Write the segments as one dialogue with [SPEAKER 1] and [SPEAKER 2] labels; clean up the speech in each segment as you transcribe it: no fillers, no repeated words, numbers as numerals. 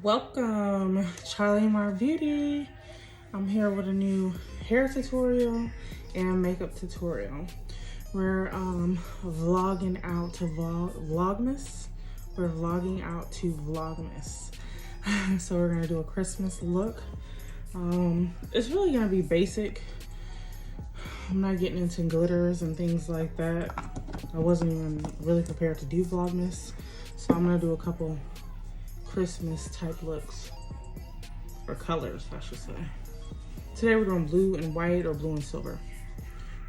[SPEAKER 1] Welcome, CharleeMarBeauty. I'm here with a new hair tutorial and makeup tutorial. We're vlogging out to Vlogmas. We're vlogging out to Vlogmas. So we're gonna do a Christmas look. It's really gonna be basic. I'm not getting into glitters and things like that. I wasn't even really prepared to do Vlogmas. So I'm gonna do a couple Christmas type looks, or colors I should say. Today we're doing blue and white or blue and silver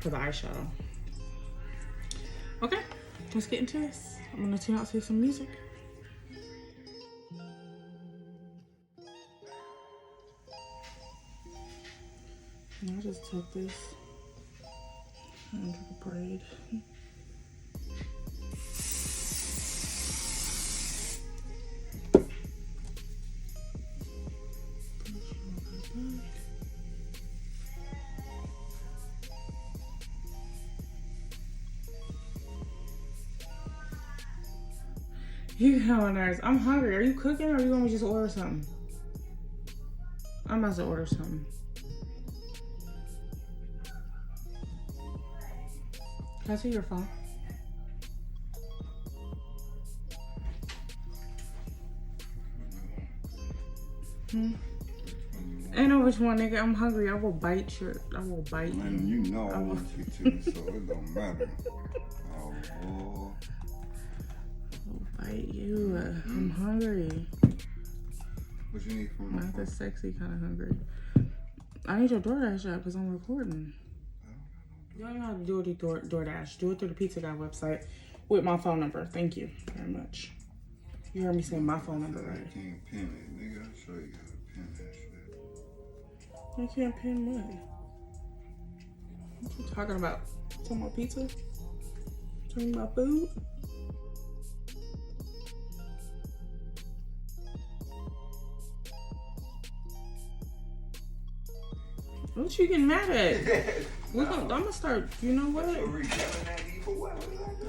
[SPEAKER 1] for the eyeshadow. Okay, let's get into this. I'm gonna tune out to some music. And I just took this and took a braid. You know, nerves. I'm hungry. Are you cooking or you want me to just order something? I'm about to order something. Can I see your phone? Ain't know which one, nigga. I'm hungry. I will bite you.
[SPEAKER 2] Man, you know I want you to, so it don't matter. Oh, boy.
[SPEAKER 1] Bite you. I'm hungry.
[SPEAKER 2] What you need from me?
[SPEAKER 1] Not the sexy kind of hungry. I need your DoorDash app because I'm recording. You don't know how to do it through DoorDash. Do it through the Pizza Guy website with my phone number. Thank you very much. You heard me say my phone number, right?
[SPEAKER 2] I can't pin it, nigga. I'll show you how to pin that shit.
[SPEAKER 1] I can't pin what? What you talking about? Talking about pizza? Talking about food? What you getting mad at? I'm gonna start, you know what?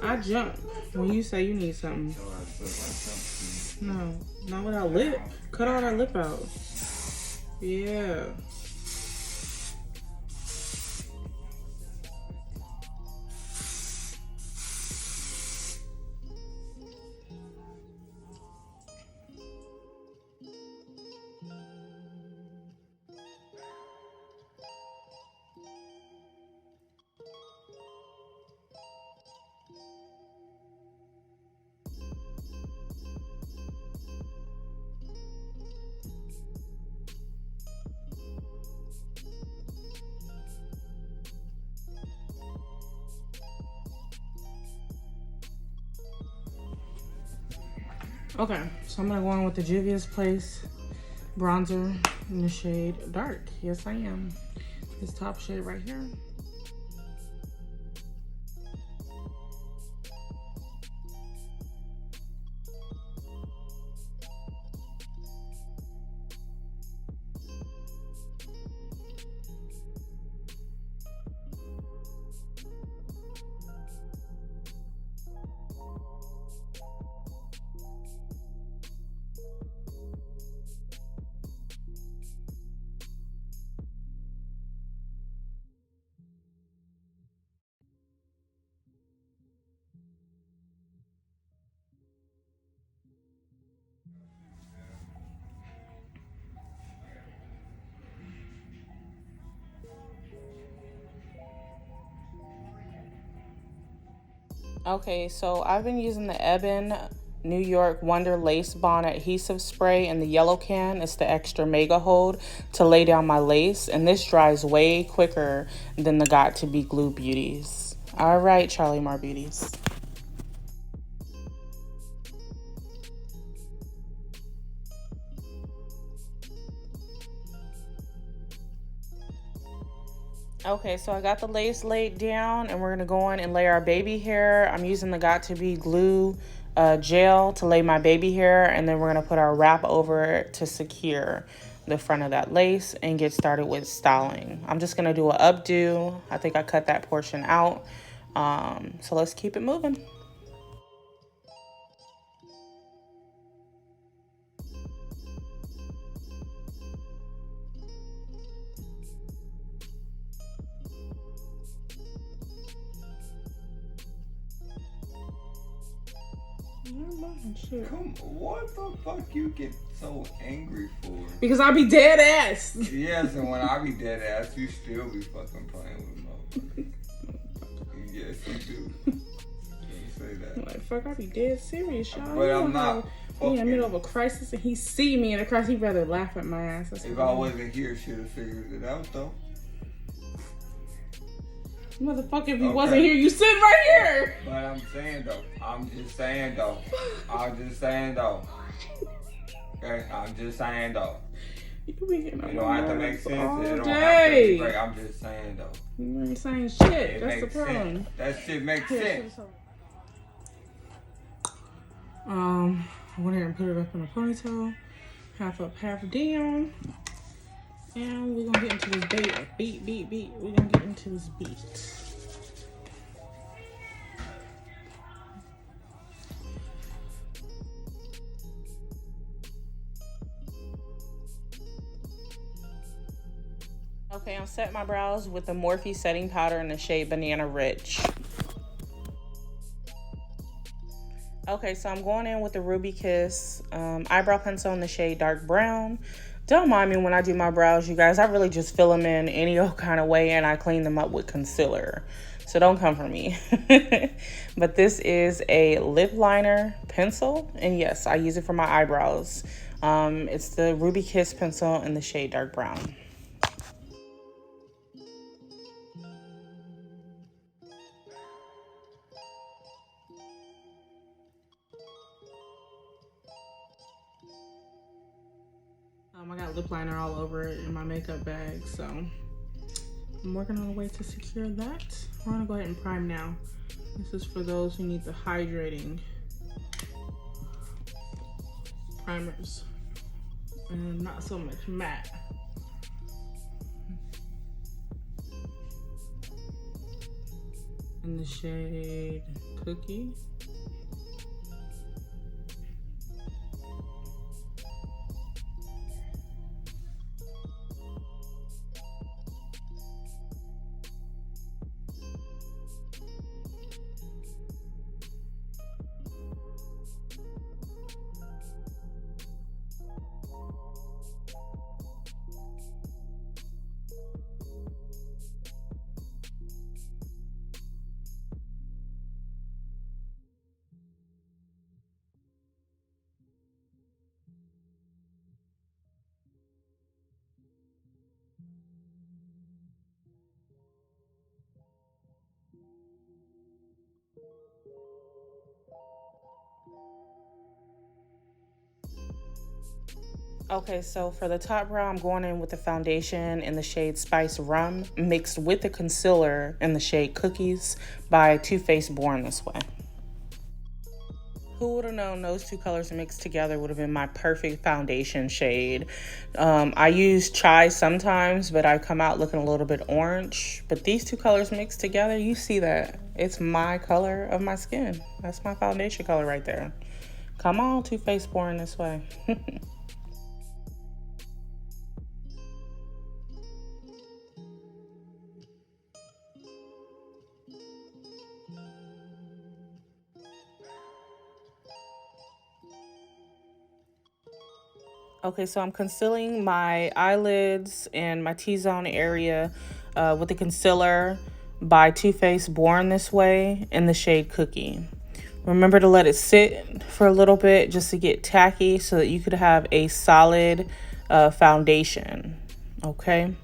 [SPEAKER 1] I jump when you say you need something. No, not without lip. Cut all that lip out. Yeah. Okay, so I'm gonna go on with the Juvias Place bronzer in the shade Dark. Yes, I am. This top shade right here. Okay, so I've been using the Ebin New York Wonder Lace Bond Adhesive Spray in the yellow can. It's the extra mega hold to lay down my lace, and this dries way quicker than the Got To Be Glue Beauties. All right, CharleeMarBeauties. Okay, so I got the lace laid down and we're gonna go in and lay our baby hair. I'm using the Got To Be Glue gel to lay my baby hair, and then we're gonna put our wrap over it to secure the front of that lace and get started with styling. I'm just gonna do an updo. I think I cut that portion out. So let's keep it moving. and shit.
[SPEAKER 2] Come, what the fuck you get so angry for?
[SPEAKER 1] Because I be dead ass.
[SPEAKER 2] Yes, and when I be dead ass, you still be fucking playing with motherfuckers. Yes, you do. You say that.
[SPEAKER 1] Like, fuck, I be dead serious, y'all.
[SPEAKER 2] But I'm not.
[SPEAKER 1] He in the middle of a crisis and he see me in a crisis, he'd rather laugh at my ass.
[SPEAKER 2] If I wasn't here, she'd have figured it out, though.
[SPEAKER 1] Motherfucker, if you wasn't here, you sitting right here.
[SPEAKER 2] But I'm saying, though. I'm just saying, though. Okay, I'm just saying, though.
[SPEAKER 1] You be getting
[SPEAKER 2] It don't have to make sense.
[SPEAKER 1] all
[SPEAKER 2] It don't
[SPEAKER 1] day.
[SPEAKER 2] have to be great. I'm just saying, though.
[SPEAKER 1] You ain't saying shit.
[SPEAKER 2] It
[SPEAKER 1] That's the
[SPEAKER 2] makes
[SPEAKER 1] problem.
[SPEAKER 2] sense. That shit makes sense.
[SPEAKER 1] I went ahead and put it up in a ponytail, half up, half down, and we're gonna get into this beat. We're gonna get into this beat. Okay, I'm setting my brows with the Morphe setting powder in the shade Banana Rich. Okay, so I'm going in with the Ruby Kiss eyebrow pencil in the shade Dark Brown. Don't mind me when I do my brows, you guys. I really just fill them in any old kind of way, and I clean them up with concealer. So don't come for me. But this is a lip liner pencil, and yes, I use it for my eyebrows. It's the Ruby Kiss pencil in the shade Dark Brown. I got lip liner all over it in my makeup bag, so I'm working on a way to secure that. We're gonna go ahead and prime now. This is for those who need the hydrating primers and not so much matte. In the shade Cookie. Okay, so for the top brow, I'm going in with the foundation in the shade Spice Rum, mixed with the concealer in the shade Cookies by Too Faced Born This Way. Who would have known those two colors mixed together would have been my perfect foundation shade? I use chai sometimes, but I come out looking a little bit orange. But these two colors mixed together, you see that. It's my color of my skin. That's my foundation color right there. Come on, Too Faced Born This Way. Okay, so I'm concealing my eyelids and my T-zone area with the concealer by Too Faced Born This Way in the shade Cookie. Remember to let it sit for a little bit just to get tacky so that you could have a solid foundation, okay?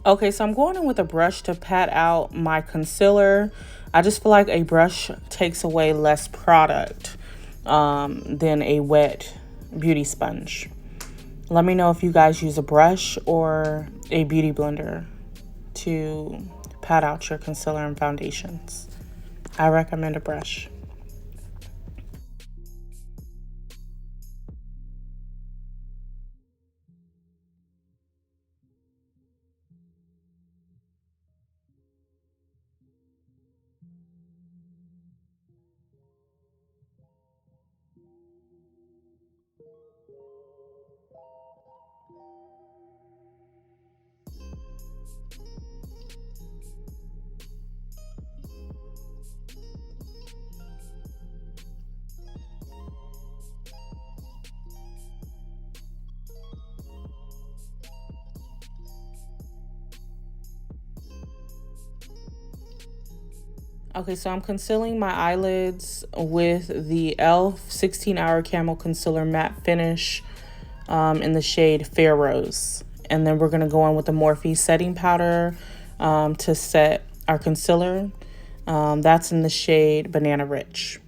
[SPEAKER 1] Okay, so I'm going in with a brush to pat out my concealer. I just feel like a brush takes away less product than a wet beauty sponge. Let me know if you guys use a brush or a beauty blender to pat out your concealer and foundations. I recommend a brush. Okay, so I'm concealing my eyelids with the e.l.f. 16-Hour Camo Concealer Matte Finish in the shade Fair Rose. And then we're going to go in with the Morphe setting powder to set our concealer. That's in the shade Banana Rich.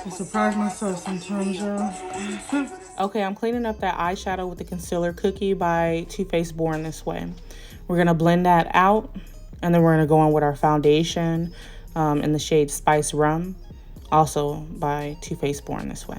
[SPEAKER 3] I surprise myself sometimes, y'all.
[SPEAKER 1] Okay, I'm cleaning up that eyeshadow with the concealer Cookie by Too Faced Born This Way. We're going to blend that out, and then we're going to go in with our foundation in the shade Spice Rum, also by Too Faced Born This Way.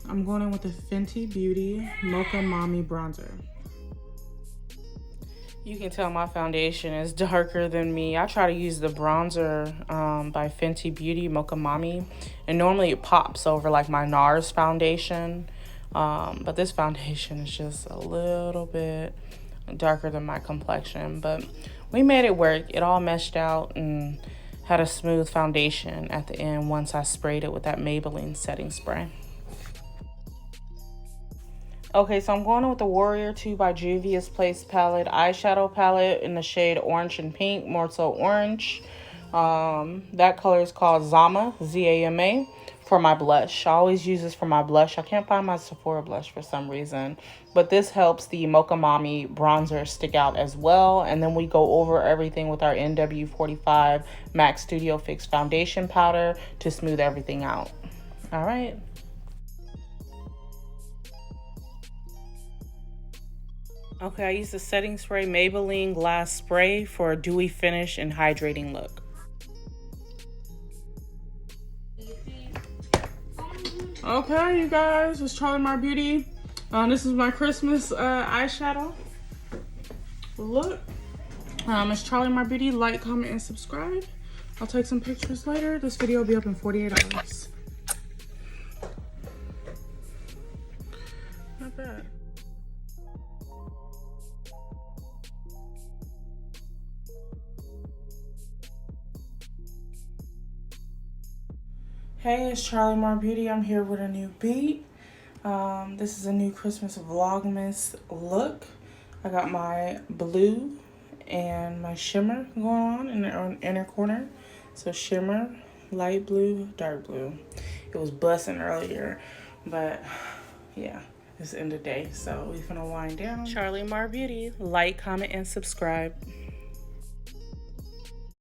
[SPEAKER 3] I'm going in with the Fenty Beauty Mocha Mommy Bronzer.
[SPEAKER 1] You can tell my foundation is darker than me. I try to use the bronzer by Fenty Beauty Mocha Mommy, and normally it pops over like my NARS foundation, but this foundation is just a little bit darker than my complexion, but we made it work. It all meshed out and had a smooth foundation at the end once I sprayed it with that Maybelline setting spray. Okay, so I'm going with the Warrior 2 by Juvias Place Palette eyeshadow palette in the shade Orange and Pink, more so orange. That color is called Zama, Z-A-M-A, for my blush. I always use this for my blush. I can't find my Sephora blush for some reason, but this helps the Mocha Mommy bronzer stick out as well. And then we go over everything with our NW45 MAC Studio Fix foundation powder to smooth everything out. All right. Okay, I use the setting spray Maybelline Glass Spray for a dewy finish and hydrating look. Okay, you guys, it's CharleeMarBeauty. This is my Christmas eyeshadow look. It's CharleeMarBeauty. Like, comment, and subscribe. I'll take some pictures later. This video will be up in 48 hours. Not bad. Hey, it's CharleeMarBeauty. I'm here with a new beat. This is a new Christmas Vlogmas look. I got my blue and my shimmer going on in the inner corner. So shimmer, light blue, dark blue. It was busting earlier, but yeah, it's the end of the day. So we're gonna wind down. CharleeMarBeauty. Like, comment, and subscribe.